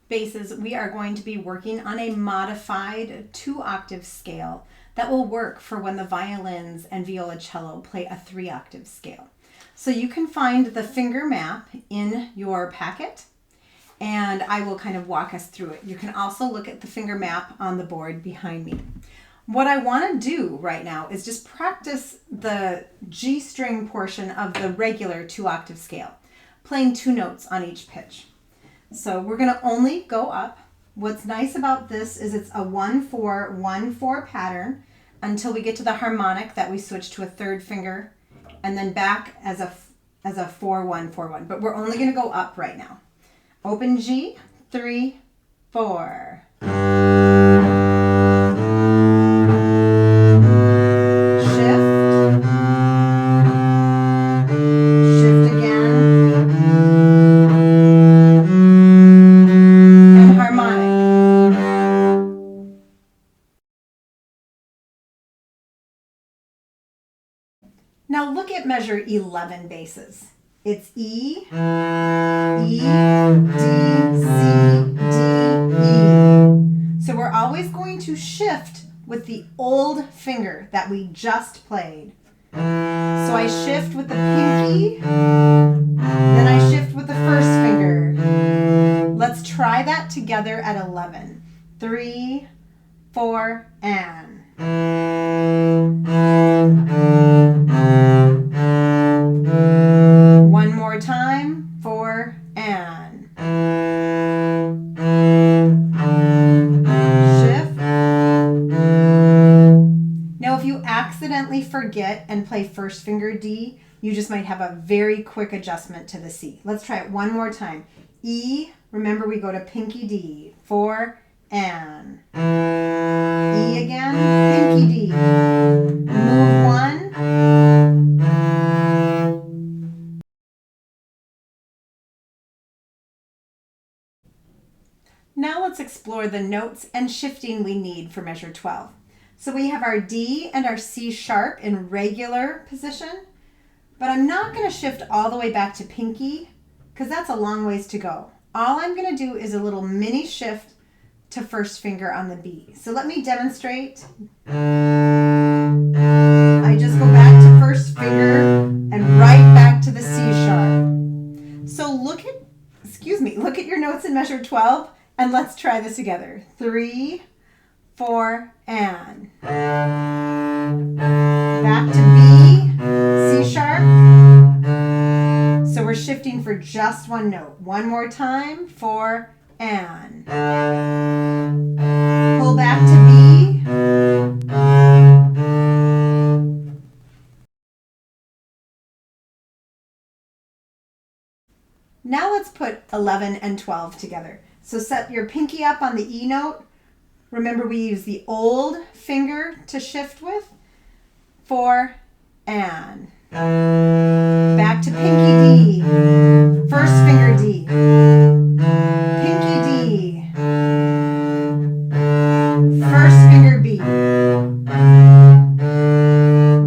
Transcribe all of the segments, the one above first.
basses, we are going to be working on a modified 2-octave scale that will work for when the violins and violoncello play a 3-octave scale. So you can find the finger map in your packet, and I will kind of walk us through it. You can also look at the finger map on the board behind me. What I want to do right now is just practice the G string portion of the regular 2-octave scale, playing 2 notes on each pitch. So we're going to only go up. What's nice about this is it's a 1-4-1-4 pattern until we get to the harmonic that we switch to a 3rd finger, and then back as a 4-1-4-1. But we're only going to go up right now. Open G, 3, 4. Shift again, and harmonic. Now look at measure 11 basses. It's E, E, D, C, D, E. So we're always going to shift with the old finger that we just played. So I shift with the pinky, then I shift with the 1st finger. Let's try that together at 11. 3, 4, and. One more time, 4, and. Shift. Now if you accidentally forget and play 1st finger D, you just might have a very quick adjustment to the C. Let's try it one more time. E, remember we go to pinky D, 4, and. E again, pinky D. Move 1. Now let's explore the notes and shifting we need for measure 12. So we have our D and our C sharp in regular position, but I'm not going to shift all the way back to pinky because that's a long ways to go. All I'm going to do is a little mini shift to 1st finger on the B. So let me demonstrate. I just go back to 1st finger and right back to the C sharp. So look at your notes in measure 12 and let's try this together. 3, 4, and. Back to B, C sharp. So we're shifting for just 1 note. One more time, 4, and. Pull back to B. Now let's put 11 and 12 together. So set your pinky up on the E note. Remember we use the old finger to shift with. 4, and. Back to pinky D. 1st finger D. Pinky D. 1st finger B.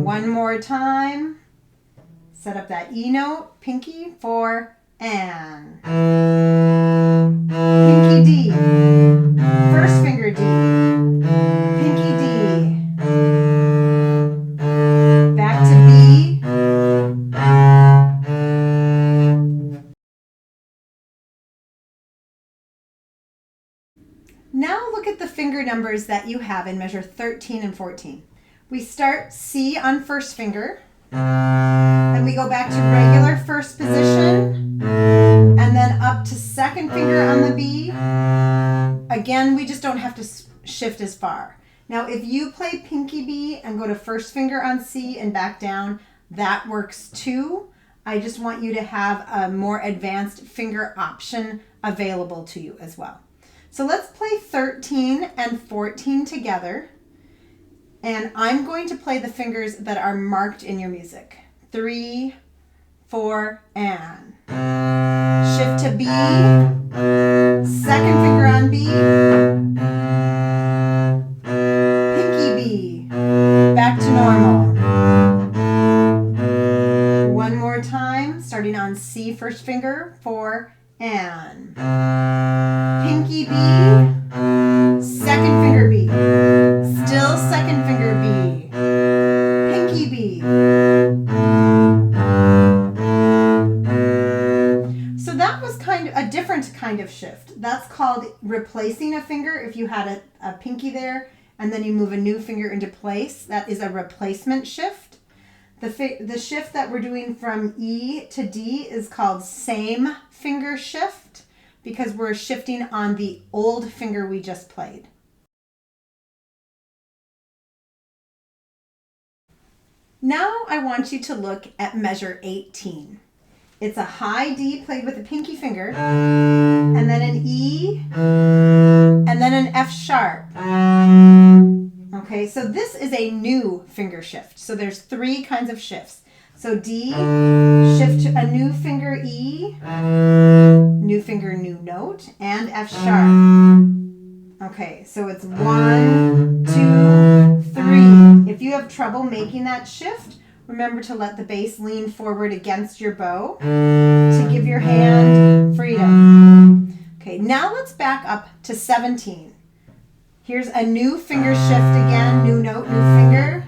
One more time. Set up that E note, pinky, 4, and. Pinky D. 1st finger D. Pinky D. Back to B. Now look at the finger numbers that you have in measure 13 and 14. We start C on 1st finger, and we go back to regular 1st position, and then up to 2nd finger on the B. Again, we just don't have to shift as far. Now, if you play pinky B and go to 1st finger on C and back down, that works too. I just want you to have a more advanced finger option available to you as well. So let's play 13 and 14 together. And I'm going to play the fingers that are marked in your music. 3, 4, and. Shift to B. 2nd finger on B. Pinky B. Back to normal. One more time, starting on C 1st finger, 4, and. Pinky B, second finger B. Still second finger B. Pinky B. So that was kind of a different kind of shift. That's called replacing a finger. If you had a pinky there and then you move a new finger into place, that is a replacement shift. The shift that we're doing from E to D is called same finger shift because we're shifting on the old finger we just played. Now I want you to look at measure 18. It's a high D played with a pinky finger, and then an E, and then an F sharp. Okay, so this is a new finger shift. So there's 3 kinds of shifts. So D, shift to a new finger E, new finger, new note, and F sharp. Okay, so it's 1, 2, 3. If you have trouble making that shift, remember to let the bass lean forward against your bow to give your hand freedom. Okay, now let's back up to 17. Here's a new finger shift again, new note, new finger.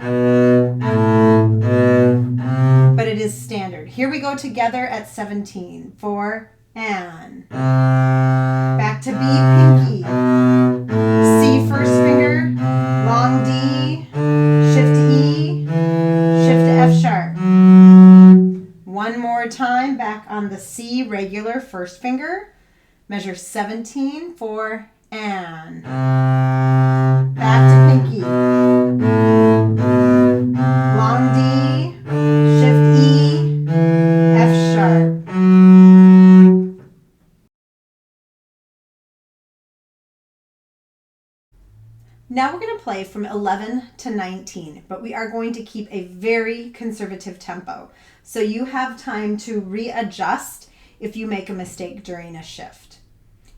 But it is standard. Here we go together at 17. 4 and. Back to B, pinky. C, first finger. Long D. Shift to E. Shift to F sharp. One more time, back on the C, regular first finger. Measure 17, 4 and. Back to pinky. Long D, shift E, F sharp. Now we're going to play from 11 to 19, but we are going to keep a very conservative tempo. So you have time to readjust if you make a mistake during a shift.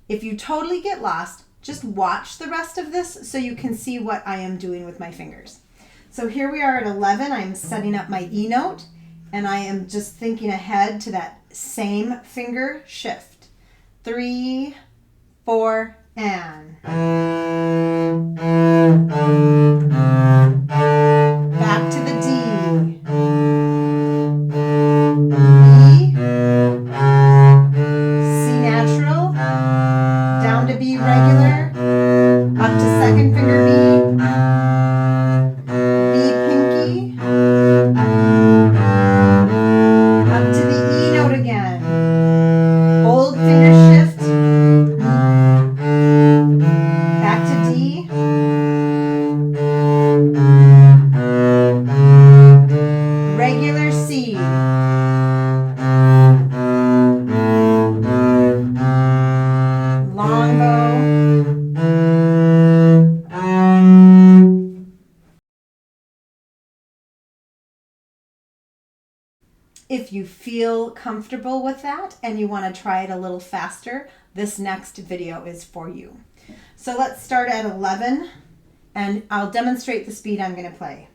If you totally get lost, just watch the rest of this so you can see what I am doing with my fingers. So here we are at 11. I'm setting up my E note, and I am just thinking ahead to that same finger shift. 3, 4, and. Back to the D. E. C natural. Down to B regular. Up to second finger B. B pinky. Up to the E note again. Old finger shift. Back to D. Regular C. Long bow. If you feel comfortable with that and you want to try it a little faster, this next video is for you. So let's start at 11 and I'll demonstrate the speed I'm going to play.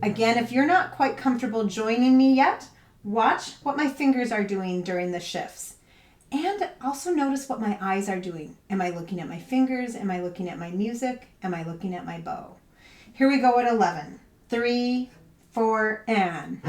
Again, if you're not quite comfortable joining me yet, watch what my fingers are doing during the shifts. And also notice what my eyes are doing. Am I looking at my fingers? Am I looking at my music? Am I looking at my bow? Here we go at 11. 3, 4, and.